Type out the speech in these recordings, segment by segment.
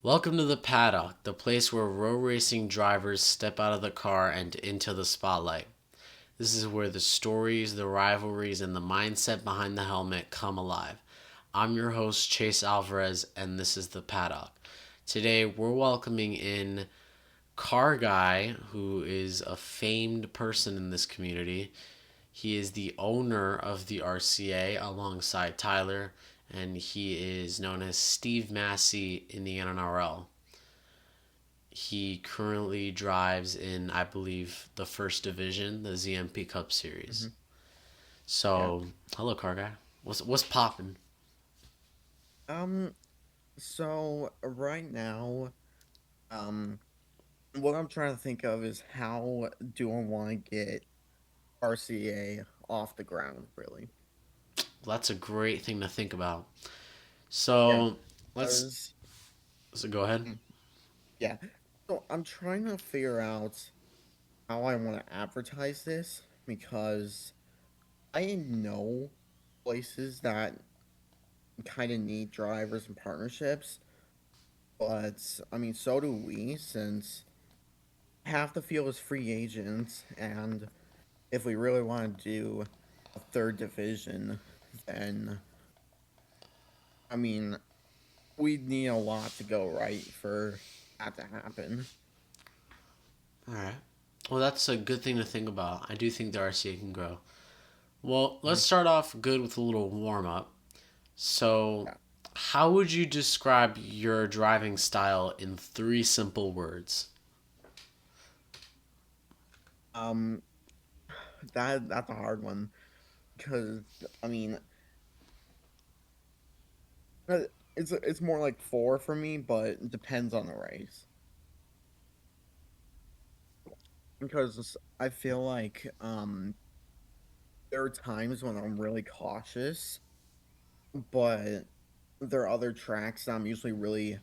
Welcome to the Paddock, the place where road racing drivers step out of the car and into the spotlight. This is where the stories, the rivalries, and the mindset behind the helmet come alive. I'm your host, Chase Alvarez, and this is the Paddock. Today, we're welcoming in Carguy, who is a famed person in this community. He is the owner of the RCA alongside Tyler, and he is known as Steve Massey in the NNRL. He currently drives in, I believe, the first division, the ZMP Cup Series. hmm Yeah. So, hello, car guy. What's popping? Um. So right now, um, what I'm trying to think of is how do I want to get RCA off the ground, really? That's a great thing to think about. Yeah. So, let's. Because, So go ahead. mm, yeah. So I'm trying to figure out how I want to advertise this because I know places that kind of need drivers and partnerships, but I mean, so do we, since half the field is free agents, and if we really want to do a third division, then I mean, we need a lot to go right for that to happen. All right. Well, that's a good thing to think about. I do think the RCA can grow. Well, let's Mhm. start off good with a little warm up. So, Yeah. how would you describe your driving style in three simple words? Um, that's a hard one because I mean, uh, it's more like four for me, but it depends on the race. Because I feel like there are times when I'm really cautious, but there are other tracks that I'm usually really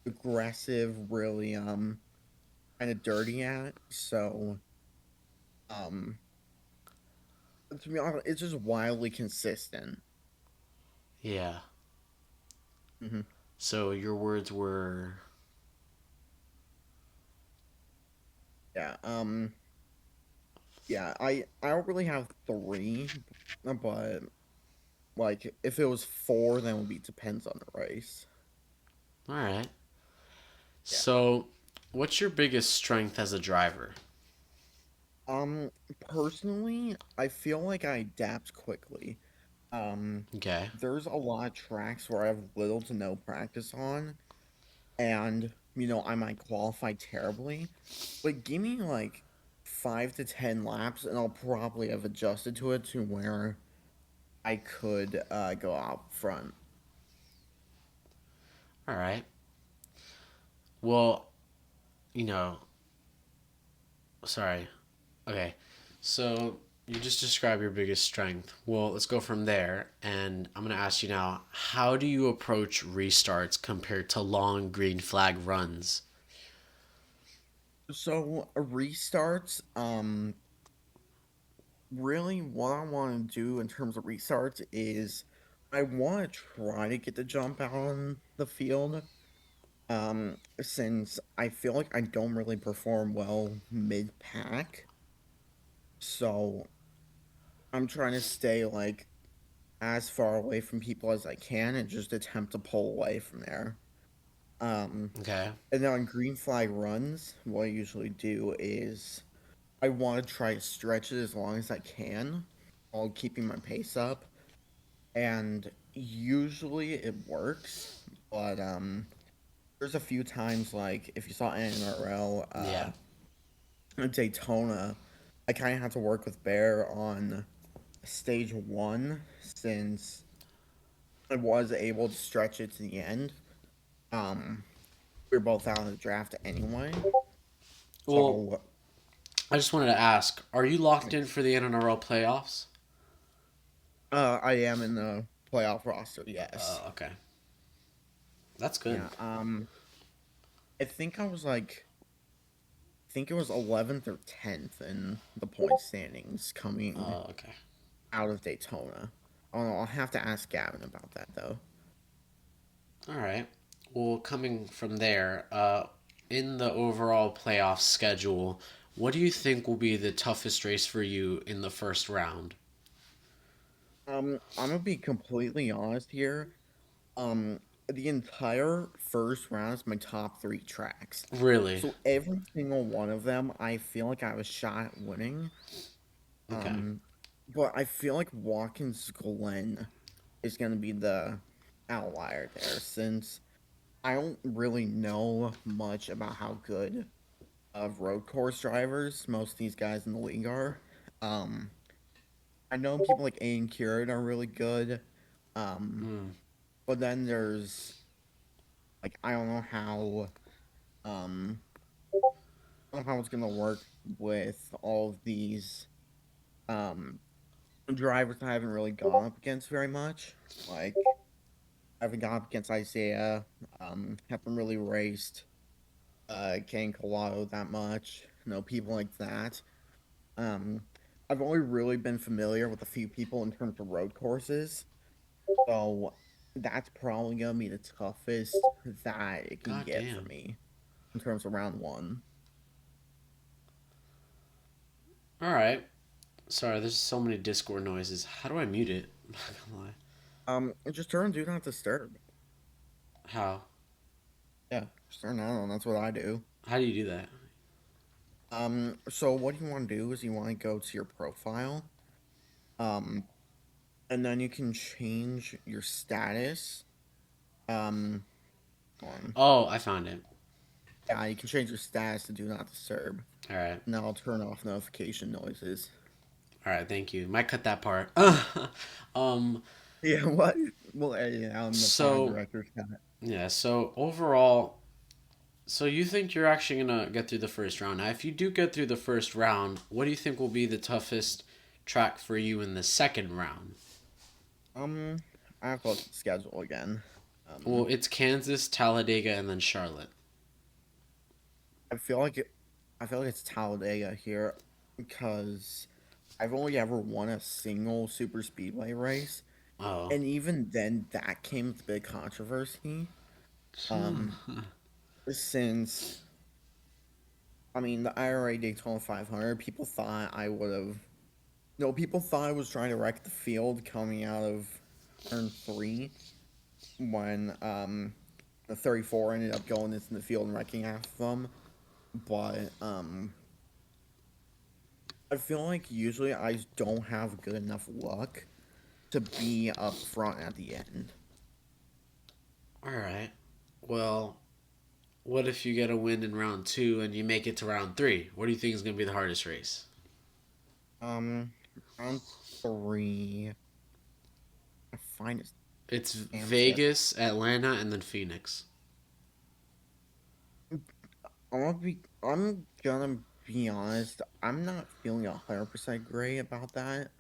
aggressive, really kind of dirty at. So um to be honest, it's just wildly consistent. Yeah. hmm So your words were Yeah. Yeah. I don't really have three, but like if it was four, then it would be depends on the race. all right. Yeah. So, what's your biggest strength as a driver? Um. Personally, I feel like I adapt quickly. Um. Okay. There's a lot of tracks where I have little to no practice on, and I might qualify terribly, but give me like 5 to 10 laps and I'll probably have adjusted to it to where I could go out front. All right. Well, you know, sorry. Okay. So, you just described your biggest strength. Well, let's go from there. And I'm going to ask you now, how do you approach restarts compared to long green flag runs? So restarts, really what I want to do in terms of restarts is I want to try to get the jump out on the field. Since I feel like I don't really perform well mid pack, so I'm trying to stay like as far away from people as I can and just attempt to pull away from there. Um, Okay. and then on green flag runs, what I usually do is I want to try to stretch it as long as I can while keeping my pace up. And usually it works, but there's a few times like if you saw NNRL Yeah. at Daytona, I kind of had to work with Bear on stage one since I was able to stretch it to the end. Um, we were both out of the draft anyway, Well, so I just wanted to ask, are you locked in for the NNRL playoffs? I am in the playoff roster. Yes, Okay. That's good. yeah. I think I think it was 11th or 10th in the point standings coming Okay. out of Daytona. Oh, no, I'll have to ask Gavin about that though. All right. Well, coming from there, in the overall playoff schedule, what do you think will be the toughest race for you in the first round? I'm gonna be completely honest here. The entire first round is my top three tracks. Really? So every single one of them, I feel like I have a shot at winning. Okay. Um, but I feel like Watkins Glen is gonna be the outlier there, since I don't really know much about how good of road course drivers most of these guys in the league are. Um, I know people like Aiden Curran are really good. Um, Mm, but then there's like um I don't know how it's gonna work with all of these um drivers I haven't really gone up against very much. Like I haven't gone up against Isaiah, haven't really raced Kane Colado that much. People like that. Um I've only really been familiar with a few people in terms of road courses. So that's probably gonna be the toughest that it can God get for damn. me in terms of round one. All right. Sorry, there's so many Discord noises. How do I mute it? I'm not gonna lie. Just turn do not disturb. How? Yeah, just turn that on. That's what I do. How do you do that? So what you want to do is you want to go to your profile, um, and then you can change your status. Um, on Oh, I found it. Yeah, you can change your status to do not disturb. All right. Now I'll turn off notification noises. All right. Thank you. Might cut that part. um. Yeah, what? We'll edit it out in the final So director's cut. yeah. So overall, so you think you're actually gonna get through the first round? Now, if you do get through the first round, what do you think will be the toughest track for you in the second round? I have to look at the schedule again. Well, Um, it's Kansas, Talladega, and then Charlotte. I feel like I feel like it's Talladega here because I've only ever won a single super speedway race, Oh. and even then, that came with big controversy. Um, since the IRA Daytona 500, people thought I would have. No, people thought I was trying to wreck the field coming out of turn three when the 34 ended up going into the field and wrecking half of them. But I feel like usually I just don't have good enough luck to be up front at the end. All right. Well, what if you get a win in round two and you make it to round three? What do you think is gonna be the hardest race? Um, round three, I find it's It's damn chip. Vegas, Atlanta, and then Phoenix. I'm gonna be honest. I'm not feeling 100% great about that.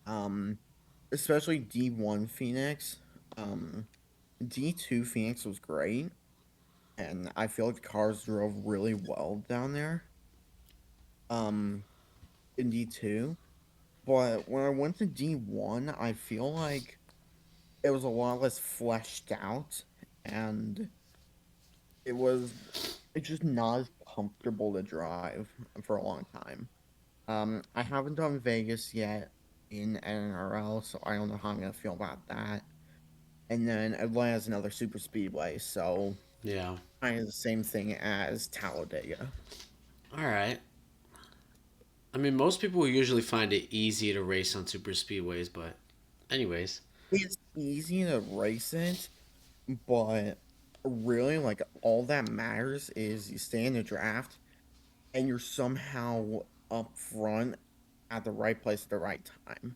Um, especially D1 Phoenix. Um, D2 Phoenix was great, and I feel like the cars drove really well down there. Um, in D2. But when I went to D1, I feel like it was a lot less fleshed out, and it was it's just not as comfortable to drive for a long time. I haven't done Vegas yet in NNRL, so I don't know how I'm gonna feel about that. And then Atlanta's another super speedway, so Yeah. kind of the same thing as Talladega. All right. I mean, most people usually find it easy to race on super speedways, but anyways, It's easy to race it, but really, like, all that matters is you stay in the draft and you're somehow up front at the right place at the right time.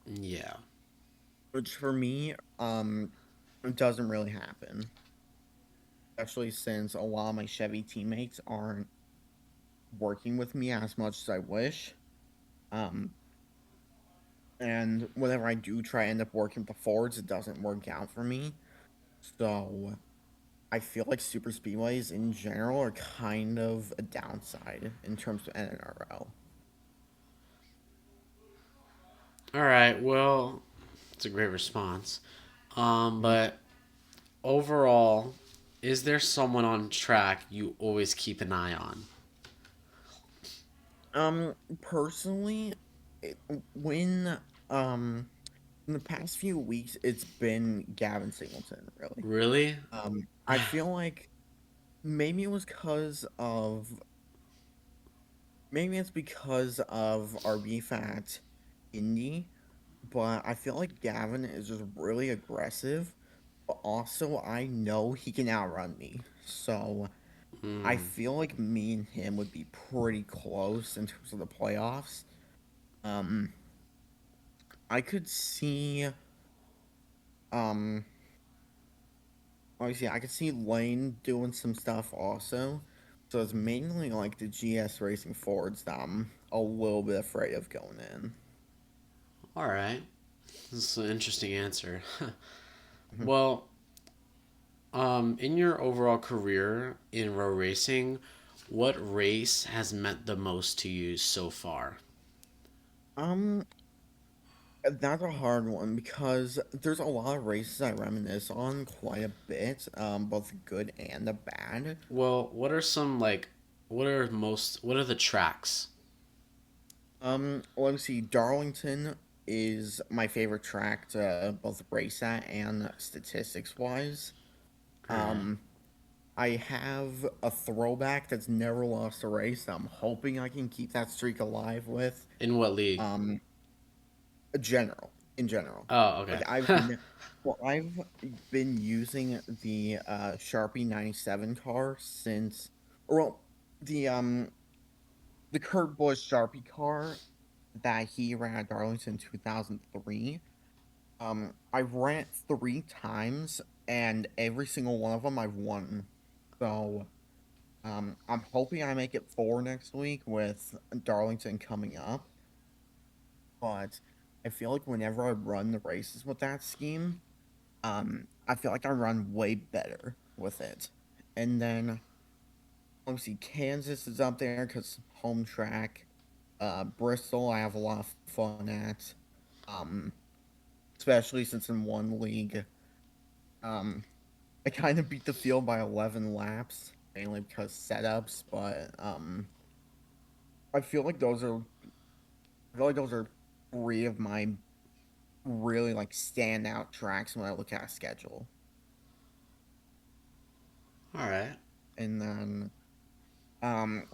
yeah. Which for me, it doesn't really happen. Especially since a lot of my Chevy teammates aren't working with me as much as I wish. Um, and whenever I do try end up working with the Fords, it doesn't work out for me. So I feel like super speedways in general are kind of a downside in terms of NNRL. All right. Well, it's a great response. Mm. But overall, is there someone on track you always keep an eye on? Personally, it, when um in the past few weeks, it's been Gavin Singleton, really. Really? I feel like maybe it was because of maybe it's because of our beef at Indy, but I feel like Gavin is just really aggressive. But also, I know he can outrun me, so I Hmm. feel like me and him would be pretty close in terms of the playoffs. Um, I could see, um, obviously, I could see Lane doing some stuff also. So it's mainly like the GS Racing Fords that I'm a little bit afraid of going in. All right. This is an interesting answer. Mhm. Well, in your overall career in row racing, what race has meant the most to you so far? Um, that's a hard one because there's a lot of races I reminisce on quite a bit, both the good and the bad. Well, what are some like what are the tracks? Let me see. Darlington is my favorite track to both race at and statistics wise. All right. Um, I have a throwback that's never lost a race that I'm hoping I can keep that streak alive with. In what league? Um, general in general. Oh, Like okay. I've been using the Sharpie 97 car since, or well, the um the Kurt Busch Sharpie car that he ran at Darlington 2003. I've ran it 3 times, and every single one of them I've won. So, I'm hoping I make it 4 next week with Darlington coming up. But I feel like whenever I run the races with that scheme, I feel like I run way better with it. And then obviously Kansas is up there because home track. Bristol, I have a lot of fun at. Um, Especially since in one league, um, I kind of beat the field by 11 laps, mainly because setups. But I feel like I feel like those are three of my really like standout tracks when I look at a schedule. All right. And then um,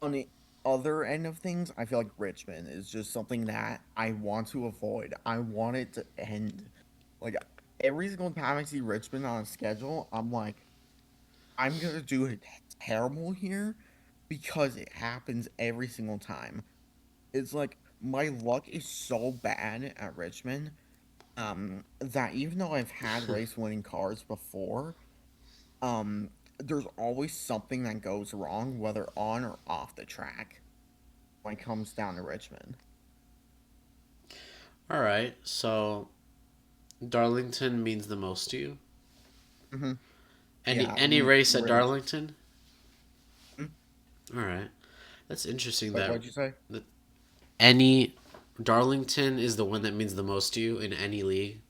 on the other end of things, I feel like Richmond is just something that I want to avoid. I want it to end. Like every single time I see Richmond on a schedule, I'm like, I'm gonna do it terrible here because it happens every single time. It's like my luck is so bad at Richmond, that even though I've had race winning cars before, there's always something that goes wrong, whether on or off the track when it comes down to Richmond. All right. So Darlington means the most to you. Hmm. Any Yeah, any race at really. Darlington? Mm. All right. That's interesting Wait, that what'd you say? that any Darlington is the one that means the most to you in any league.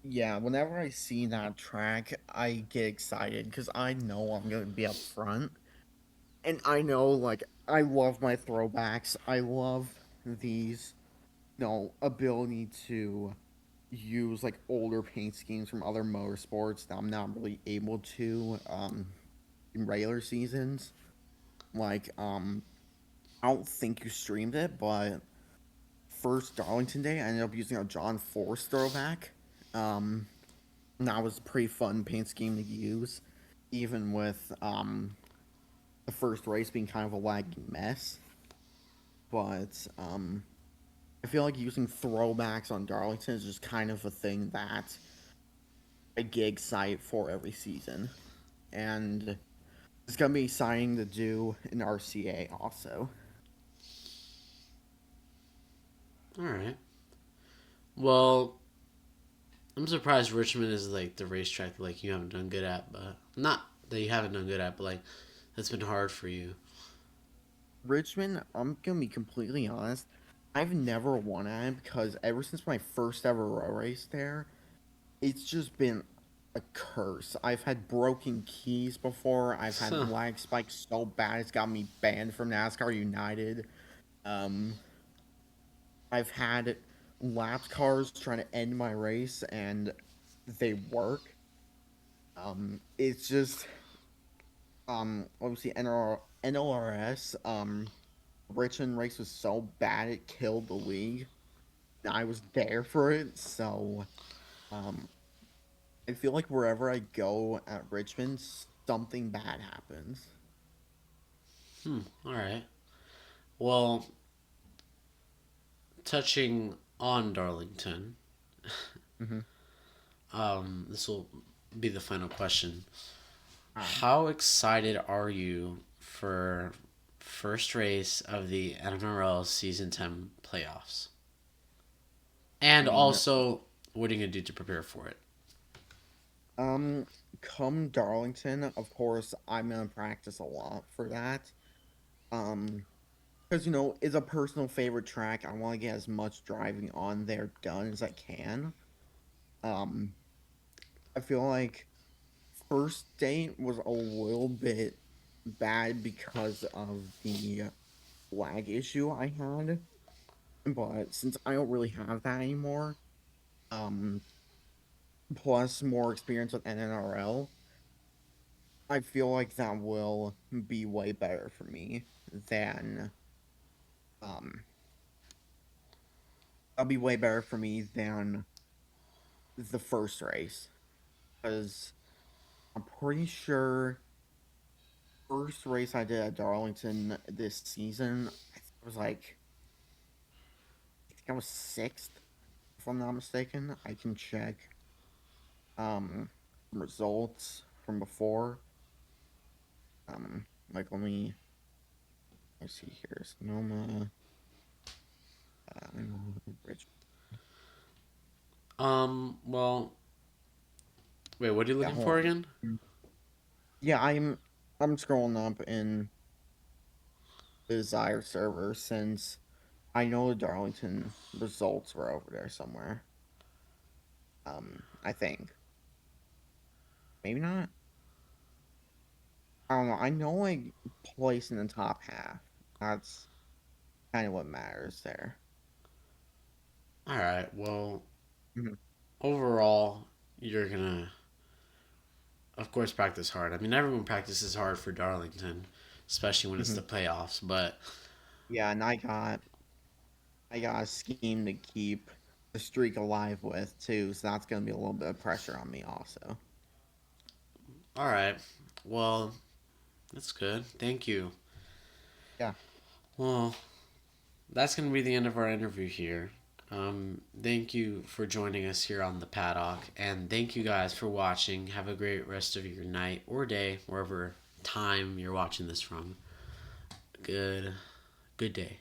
Yeah, whenever I see that track, I get excited because I know I'm gonna be up front. And I know, like, I love my throwbacks. I love these, ability to use like older paint schemes from other motorsports that I'm not really able to in regular seasons. Like, I don't think you streamed it, but first Darlington Day, I ended up using a John Force throwback. Um, and that was a pretty fun paint scheme to use, even with the first race being kind of a laggy mess. But I feel like using throwbacks on Darlington is just kind of a thing that I get excited for every season. And it's gonna be exciting to do in RCA also. All right. Well, I'm surprised Richmond is like the racetrack that like you haven't done good at, but not that you haven't done good at, but like that's been hard for you. Richmond, I'm gonna be completely honest. I've never won at it because ever since my first ever row race there, it's just been a curse. I've had broken keys before. I've had Huh. lag spikes so bad it's got me banned from NASCAR United. Um, I've had lapped cars trying to end my race and they work. It's just obviously NLRS Richmond race was so bad it killed the league. I was there for it, so um I feel like wherever I go at Richmond, something bad happens. All right. Well, touching on Darlington, Mm-hmm. this will be the final question. All right. How excited are you for first race of the NNRL Season 10 playoffs? I And mean, also, what are you going to do to prepare for it? um, come Darlington, of course, I'm gonna practice a lot for that. Um, because it's a personal favorite track. I want to get as much driving on there done as I can. Um, I feel like first date was a little bit bad because of the lag issue I had, but since I don't really have that anymore, um, plus more experience with NNRL, I feel like that will be way better for me than um, that'll be way better for me than the first race because I'm pretty sure first race I did at Darlington this season, I think it was like I think I was sixth, if I'm not mistaken. I can check results from before. Like let me see here. Sonoma, Rich. Well, wait, what are you Yeah, looking hold for on. again? Yeah, I'm scrolling up in the Desire server since I know the Darlington results were over there somewhere. I think maybe not. I don't know. I know like place in the top half. That's kind of what matters there. All right, well, Mhm, overall, you're going to, of course, practice hard. I mean, everyone practices hard for Darlington, especially when it's mhm. the playoffs, but Yeah, and I got a scheme to keep the streak alive with too, so that's gonna be a little bit of pressure on me also. all right. Well, that's good. Thank you. Yeah, Well, that's going to be the end of our interview here. Thank you for joining us here on the Paddock, and thank you guys for watching. Have a great rest of your night or day, wherever time you're watching this from. Good, good day.